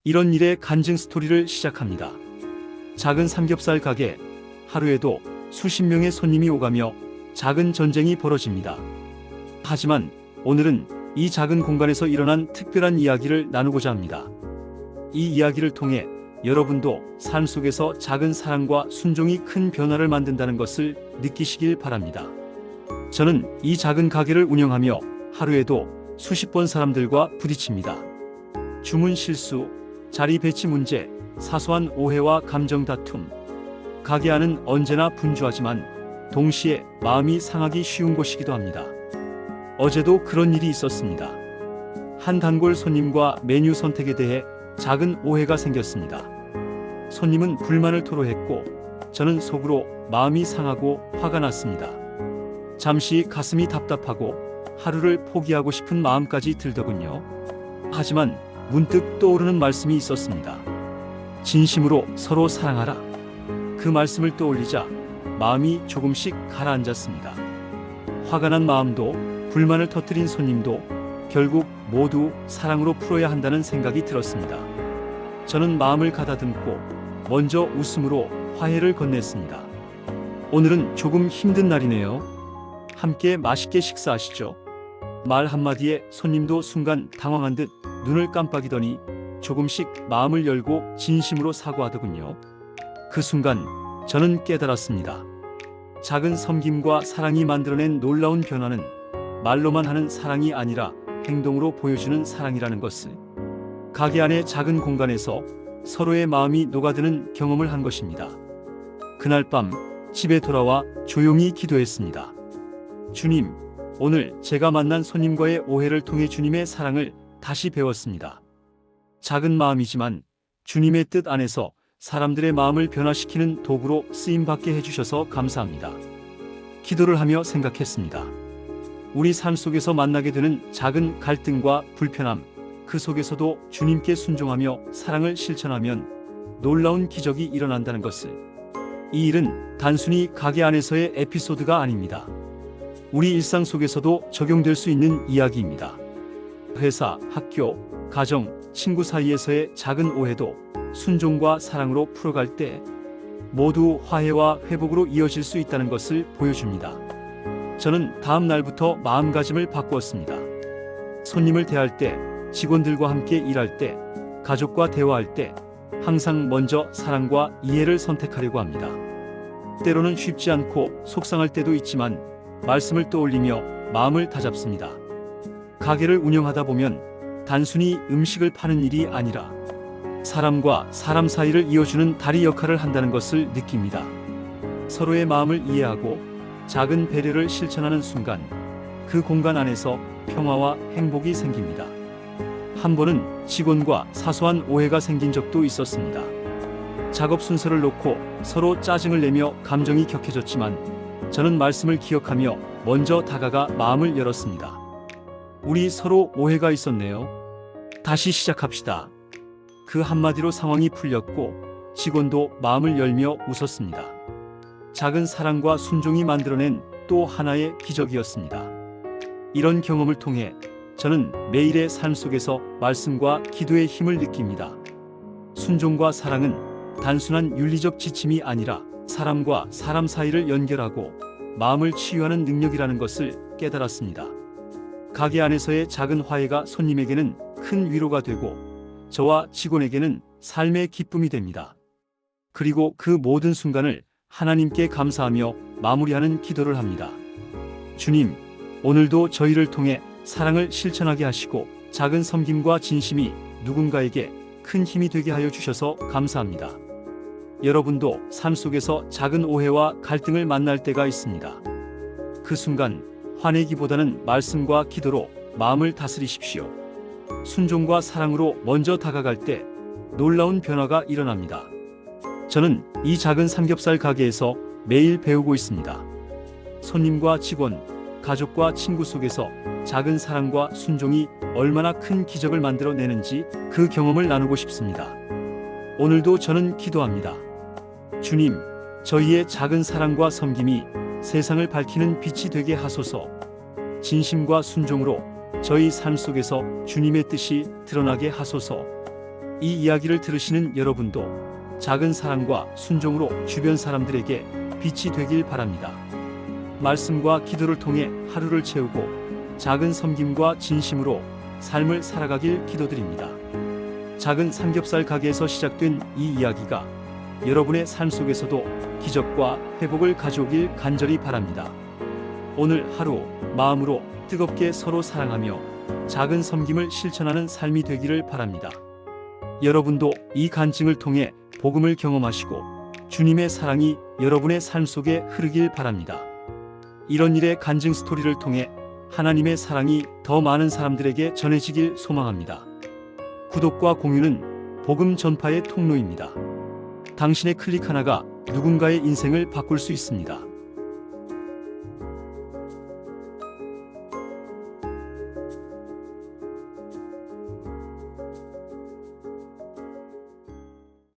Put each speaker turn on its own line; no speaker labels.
이런 일의 간증 스토리를 시작합니다. 작은 삼겹살 가게, 하루에도 수십 명의 손님이 오가며 작은 전쟁이 벌어집니다. 하지만 오늘은 이 작은 공간에서 일어난 특별한 이야기를 나누고자 합니다. 이 이야기를 통해 여러분도 삶 속에서 작은 사랑과 순종이 큰 변화를 만든다는 것을 느끼시길 바랍니다. 저는 이 작은 가게를 운영하며 하루에도 수십 번 사람들과 부딪힙니다. 주문 실수, 자리 배치 문제, 사소한 오해와 감정 다툼. 가게 안은 언제나 분주하지만 동시에 마음이 상하기 쉬운 곳이기도 합니다. 어제도 그런 일이 있었습니다. 한 단골 손님과 메뉴 선택에 대해 작은 오해가 생겼습니다. 손님은 불만을 토로했고 저는 속으로 마음이 상하고 화가 났습니다. 잠시 가슴이 답답하고 하루를 포기하고 싶은 마음까지 들더군요. 하지만 문득 떠오르는 말씀이 있었습니다. 진심으로 서로 사랑하라. 그 말씀을 떠올리자 마음이 조금씩 가라앉았습니다. 화가 난 마음도 불만을 터뜨린 손님도 결국 모두 사랑으로 풀어야 한다는 생각이 들었습니다. 저는 마음을 가다듬고 먼저 웃음으로 화해를 건넸습니다. 오늘은 조금 힘든 날이네요. 함께 맛있게 식사하시죠. 말 한마디에 손님도 순간 당황한 듯 눈을 깜빡이더니 조금씩 마음을 열고 진심으로 사과하더군요. 그 순간 저는 깨달았습니다. 작은 섬김과 사랑이 만들어낸 놀라운 변화는 말로만 하는 사랑이 아니라 행동으로 보여주는 사랑이라는 것을. 가게 안의 작은 공간에서 서로의 마음이 녹아드는 경험을 한 것입니다. 그날 밤 집에 돌아와 조용히 기도했습니다. 주님, 오늘 제가 만난 손님과의 오해를 통해 주님의 사랑을 다시 배웠습니다. 작은 마음이지만 주님의 뜻 안에서 사람들의 마음을 변화시키는 도구로 쓰임받게 해주셔서 감사합니다. 기도를 하며 생각했습니다. 우리 삶 속에서 만나게 되는 작은 갈등과 불편함, 그 속에서도 주님께 순종하며 사랑을 실천하면 놀라운 기적이 일어난다는 것을. 이 일은 단순히 가게 안에서의 에피소드가 아닙니다. 우리 일상 속에서도 적용될 수 있는 이야기입니다. 회사, 학교, 가정, 친구 사이에서의 작은 오해도 순종과 사랑으로 풀어갈 때 모두 화해와 회복으로 이어질 수 있다는 것을 보여줍니다. 저는 다음 날부터 마음가짐을 바꾸었습니다. 손님을 대할 때, 직원들과 함께 일할 때, 가족과 대화할 때 항상 먼저 사랑과 이해를 선택하려고 합니다. 때로는 쉽지 않고 속상할 때도 있지만 말씀을 떠올리며 마음을 다잡습니다. 가게를 운영하다 보면 단순히 음식을 파는 일이 아니라 사람과 사람 사이를 이어주는 다리 역할을 한다는 것을 느낍니다. 서로의 마음을 이해하고 작은 배려를 실천하는 순간 그 공간 안에서 평화와 행복이 생깁니다. 한 번은 직원과 사소한 오해가 생긴 적도 있었습니다. 작업 순서를 놓고 서로 짜증을 내며 감정이 격해졌지만 저는 말씀을 기억하며 먼저 다가가 마음을 열었습니다. 우리 서로 오해가 있었네요. 다시 시작합시다. 그 한마디로 상황이 풀렸고 직원도 마음을 열며 웃었습니다. 작은 사랑과 순종이 만들어낸 또 하나의 기적이었습니다. 이런 경험을 통해 저는 매일의 삶 속에서 말씀과 기도의 힘을 느낍니다. 순종과 사랑은 단순한 윤리적 지침이 아니라 사람과 사람 사이를 연결하고 마음을 치유하는 능력이라는 것을 깨달았습니다. 가게 안에서의 작은 화해가 손님에게는 큰 위로가 되고 저와 직원에게는 삶의 기쁨이 됩니다. 그리고 그 모든 순간을 하나님께 감사하며 마무리하는 기도를 합니다. 주님, 오늘도 저희를 통해 사랑을 실천하게 하시고 작은 섬김과 진심이 누군가에게 큰 힘이 되게 하여 주셔서 감사합니다. 여러분도 삶 속에서 작은 오해와 갈등을 만날 때가 있습니다. 그 순간 화내기보다는 말씀과 기도로 마음을 다스리십시오. 순종과 사랑으로 먼저 다가갈 때 놀라운 변화가 일어납니다. 저는 이 작은 삼겹살 가게에서 매일 배우고 있습니다. 손님과 직원, 가족과 친구 속에서 작은 사랑과 순종이 얼마나 큰 기적을 만들어내는지 그 경험을 나누고 싶습니다. 오늘도 저는 기도합니다. 주님, 저희의 작은 사랑과 섬김이 세상을 밝히는 빛이 되게 하소서. 진심과 순종으로 저희 삶 속에서 주님의 뜻이 드러나게 하소서. 이 이야기를 들으시는 여러분도 작은 사랑과 순종으로 주변 사람들에게 빛이 되길 바랍니다. 말씀과 기도를 통해 하루를 채우고 작은 섬김과 진심으로 삶을 살아가길 기도드립니다. 작은 삼겹살 가게에서 시작된 이 이야기가 여러분의 삶 속에서도 기적과 회복을 가져오길 간절히 바랍니다. 오늘 하루 마음으로 뜨겁게 서로 사랑하며 작은 섬김을 실천하는 삶이 되기를 바랍니다. 여러분도 이 간증을 통해 복음을 경험하시고 주님의 사랑이 여러분의 삶 속에 흐르길 바랍니다. 이런 일의 간증 스토리를 통해 하나님의 사랑이 더 많은 사람들에게 전해지길 소망합니다. 구독과 공유는 복음 전파의 통로입니다. 당신의 클릭 하나가 누군가의 인생을 바꿀 수 있습니다.